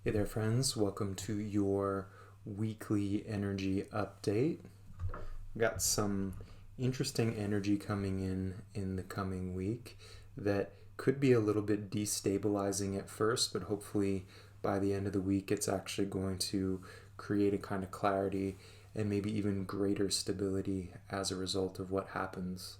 Hey there, friends. Welcome to your weekly energy update. Got some interesting energy coming in the coming week that could be a little bit destabilizing at first, but hopefully by the end of the week it's actually going to create a kind of clarity and maybe even greater stability as a result of what happens.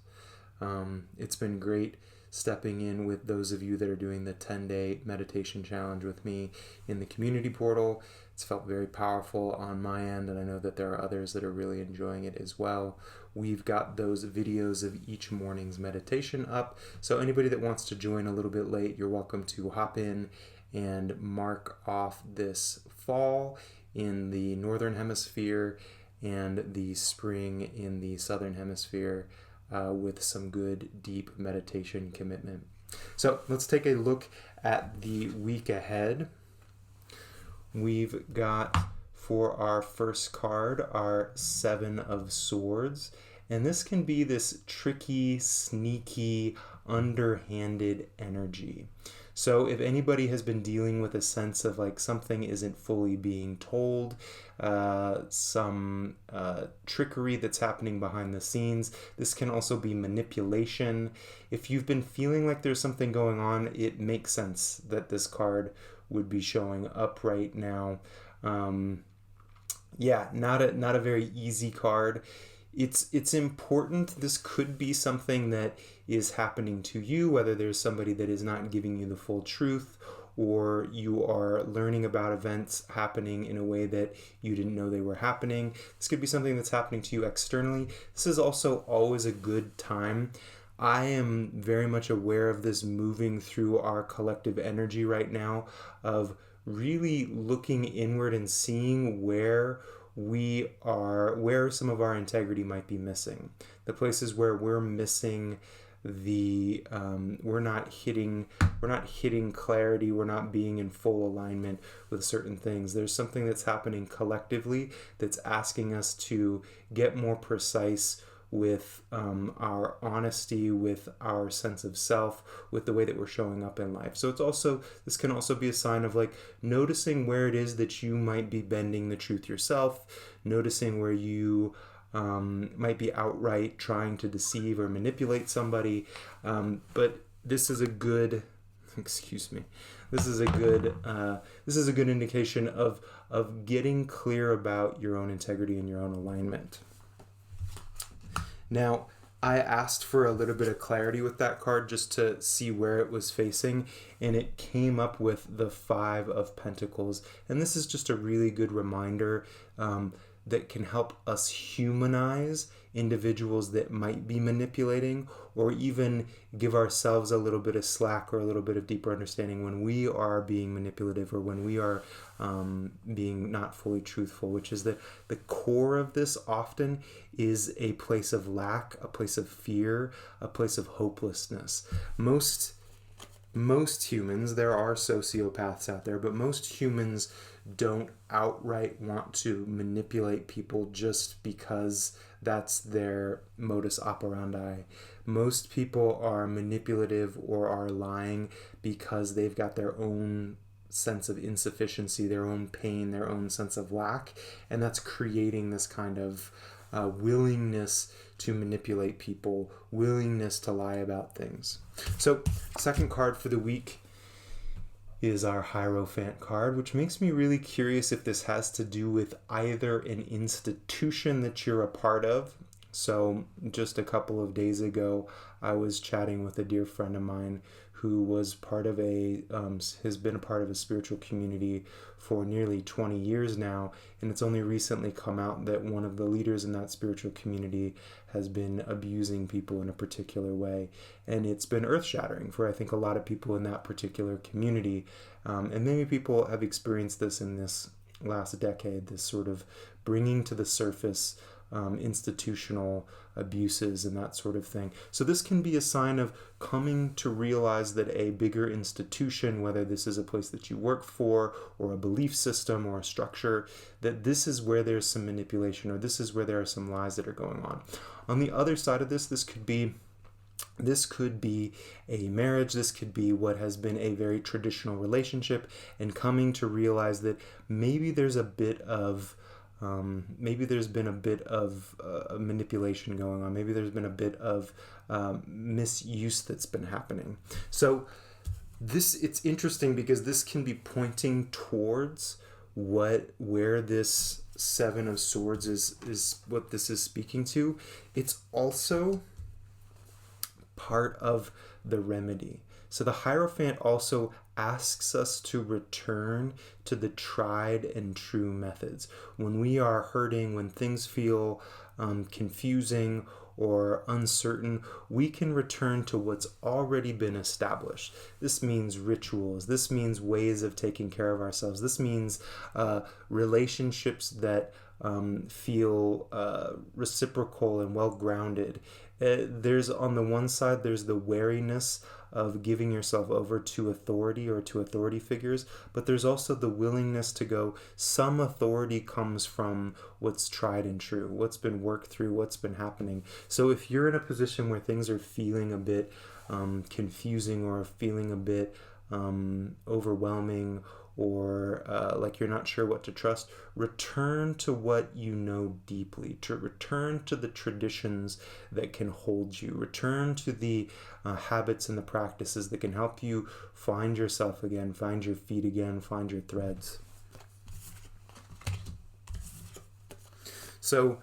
It's been great stepping in with those of you that are doing the 10-day meditation challenge with me in the community portal. It's felt very powerful on my end, and I know that there are others that are really enjoying it as well. We've got those videos of each morning's meditation up, so anybody that wants to join a little bit late, you're welcome to hop in and mark off this fall in the northern hemisphere and the spring in the southern hemisphere. With some good deep meditation commitment. So let's take a look at the week ahead. We've got for our first card our Seven of Swords, and this can be this tricky, sneaky, underhanded energy. So if anybody has been dealing with a sense of like something isn't fully being told, some trickery that's happening behind the scenes, this can also be manipulation. If you've been feeling like there's something going on, it makes sense that this card would be showing up right now. Not a very easy card. It's important. This could be something that is happening to you, whether there's somebody that is not giving you the full truth, or you are learning about events happening in a way that you didn't know they were happening. This could be something that's happening to you externally. This is also always a good time. I am very much aware of this moving through our collective energy right now, of really looking inward and seeing where some of our integrity might be missing. The places where we're missing we're not hitting clarity, we're not being in full alignment with certain things. There's something that's happening collectively that's asking us to get more precise with our honesty, with our sense of self, with the way that we're showing up in life. So this can also be a sign of like noticing where it is that you might be bending the truth yourself, noticing where you might be outright trying to deceive or manipulate somebody. But this is a good, this is a good indication of getting clear about your own integrity and your own alignment. Now, I asked for a little bit of clarity with that card just to see where it was facing, and it came up with the Five of Pentacles. And this is just a really good reminder that can help us humanize individuals that might be manipulating, or even give ourselves a little bit of slack or a little bit of deeper understanding when we are being manipulative, or when we are being not fully truthful, which is that the core of this often is a place of lack, a place of fear, a place of hopelessness. Most humans, there are sociopaths out there, but most humans don't outright want to manipulate people just because that's their modus operandi. Most people are manipulative or are lying because they've got their own sense of insufficiency, their own pain, their own sense of lack, and that's creating this kind of willingness to manipulate people, willingness to lie about things. So, second card for the week is our Hierophant card, which makes me really curious if this has to do with either an institution that you're a part of. So just a couple of days ago, I was chatting with a dear friend of mine who was part of has been a part of a spiritual community for nearly 20 years now, and it's only recently come out that one of the leaders in that spiritual community has been abusing people in a particular way, and it's been earth-shattering for I think a lot of people in that particular community, and many people have experienced this in this last decade, this sort of bringing to the surface institutional abuses and that sort of thing. So this can be a sign of coming to realize that a bigger institution, whether this is a place that you work for or a belief system or a structure, that this is where there's some manipulation, or this is where there are some lies that are going on. On the other side of this could be This could be a marriage, this could be what has been a very traditional relationship, and coming to realize that maybe there's a bit of maybe there's been a bit of manipulation going on. Maybe there's been a bit of misuse that's been happening. So it's interesting because this can be pointing towards where this Seven of Swords is what this is speaking to. It's also part of the remedy. So the Hierophant also asks us to return to the tried and true methods. When we are hurting, when things feel confusing or uncertain, we can return to what's already been established. This means rituals. This means ways of taking care of ourselves. This means relationships that feel reciprocal and well-grounded. There's, on the one side, there's the wariness of giving yourself over to authority or to authority figures, but there's also the willingness to go, some authority comes from what's tried and true, what's been worked through, what's been happening. So if you're in a position where things are feeling a bit confusing or feeling a bit overwhelming, or like you're not sure what to trust, return to what you know deeply, to return to the traditions that can hold you, return to the habits and the practices that can help you find yourself again, find your feet again, find your threads. So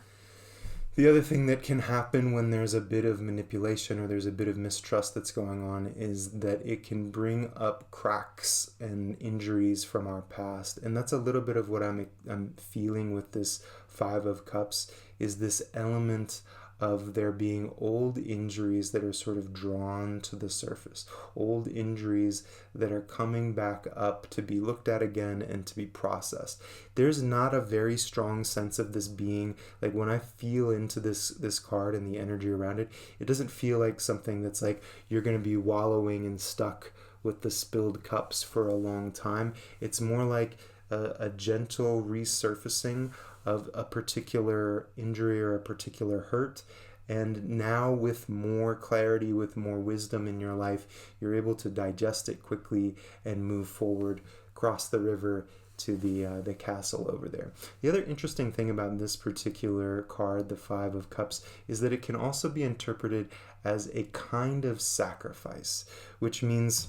the other thing that can happen when there's a bit of manipulation or there's a bit of mistrust that's going on is that it can bring up cracks and injuries from our past. And that's a little bit of what I'm feeling with this Five of Cups, is this element of there being old injuries that are sort of drawn to the surface, old injuries that are coming back up to be looked at again and to be processed. There's not a very strong sense of this being, like when I feel into this card and the energy around it, it doesn't feel like something that's like you're going to be wallowing and stuck with the spilled cups for a long time. It's more like a gentle resurfacing of a particular injury or a particular hurt. And now with more clarity, with more wisdom in your life, you're able to digest it quickly and move forward, cross the river to the castle over there. The other interesting thing about this particular card, the Five of Cups, is that it can also be interpreted as a kind of sacrifice, which means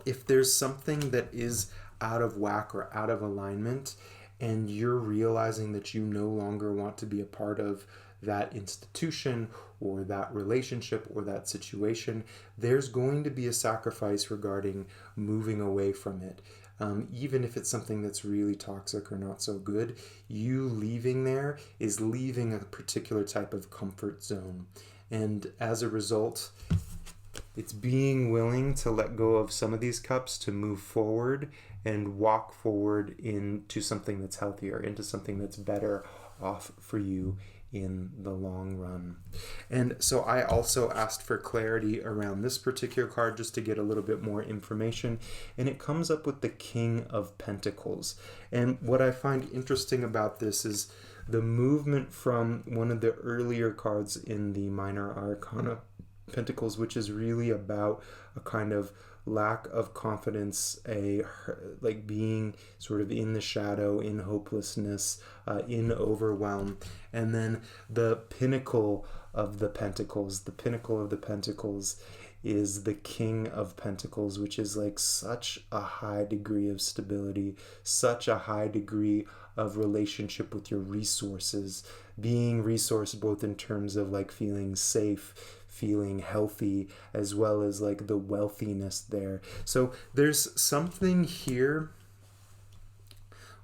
if there's something that is out of whack or out of alignment, and you're realizing that you no longer want to be a part of that institution or that relationship or that situation, there's going to be a sacrifice regarding moving away from it. Even if it's something that's really toxic or not so good, you leaving there is leaving a particular type of comfort zone. And as a result, it's being willing to let go of some of these cups to move forward and walk forward into something that's healthier, into something that's better off for you in the long run. And so I also asked for clarity around this particular card just to get a little bit more information, and it comes up with the King of Pentacles. And what I find interesting about this is the movement from one of the earlier cards in the Minor Arcana Pentacles, which is really about a kind of lack of confidence, like being sort of in the shadow, in hopelessness, in overwhelm. And then the pinnacle of the Pentacles, is the King of Pentacles, which is like such a high degree of stability, such a high degree of relationship with your resources, being resourced both in terms of like feeling safe, feeling healthy, as well as like the wealthiness there. So there's something here.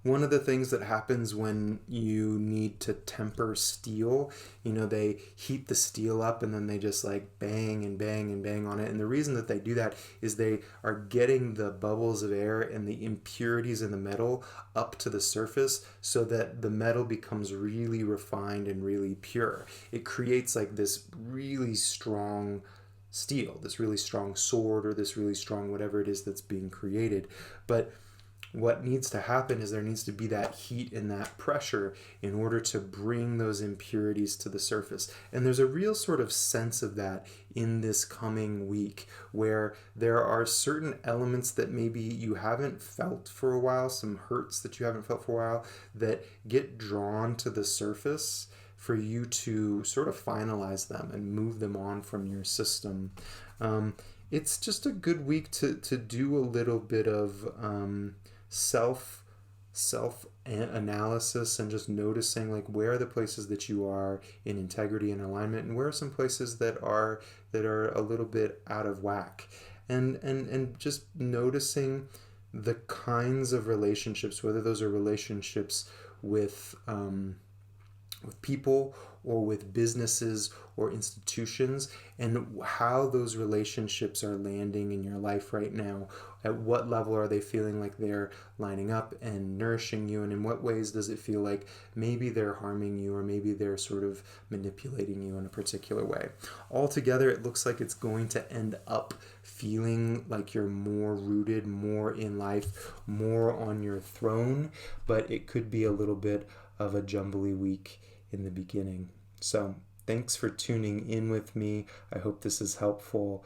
One of the things that happens when you need to temper steel, they heat the steel up and then they just like bang and bang and bang on it. And the reason that they do that is they are getting the bubbles of air and the impurities in the metal up to the surface so that the metal becomes really refined and really pure. It creates like this really strong steel, this really strong sword, or this really strong whatever it is that's being created. But what needs to happen is there needs to be that heat and that pressure in order to bring those impurities to the surface. And there's a real sort of sense of that in this coming week, where there are certain elements that maybe you haven't felt for a while, some hurts that you haven't felt for a while, that get drawn to the surface for you to sort of finalize them and move them on from your system. It's just a good week to do a little bit of self analysis and just noticing, like, where are the places that you are in integrity and alignment, and where are some places that are a little bit out of whack, and just noticing the kinds of relationships, whether those are relationships with people or with businesses or institutions, and how those relationships are landing in your life right now. At what level are they feeling like they're lining up and nourishing you, and in what ways does it feel like maybe they're harming you, or maybe they're sort of manipulating you in a particular way. Altogether, it looks like it's going to end up feeling like you're more rooted, more in life, more on your throne, but it could be a little bit of a jumbly week in the beginning. So thanks for tuning in with me. I hope this is helpful.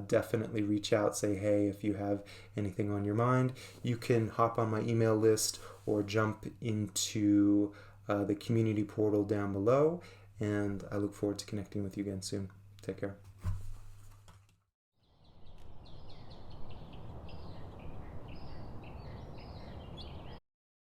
Definitely reach out, say hey if you have anything on your mind. You can hop on my email list or jump into the community portal down below, and I look forward to connecting with you again soon. Take care.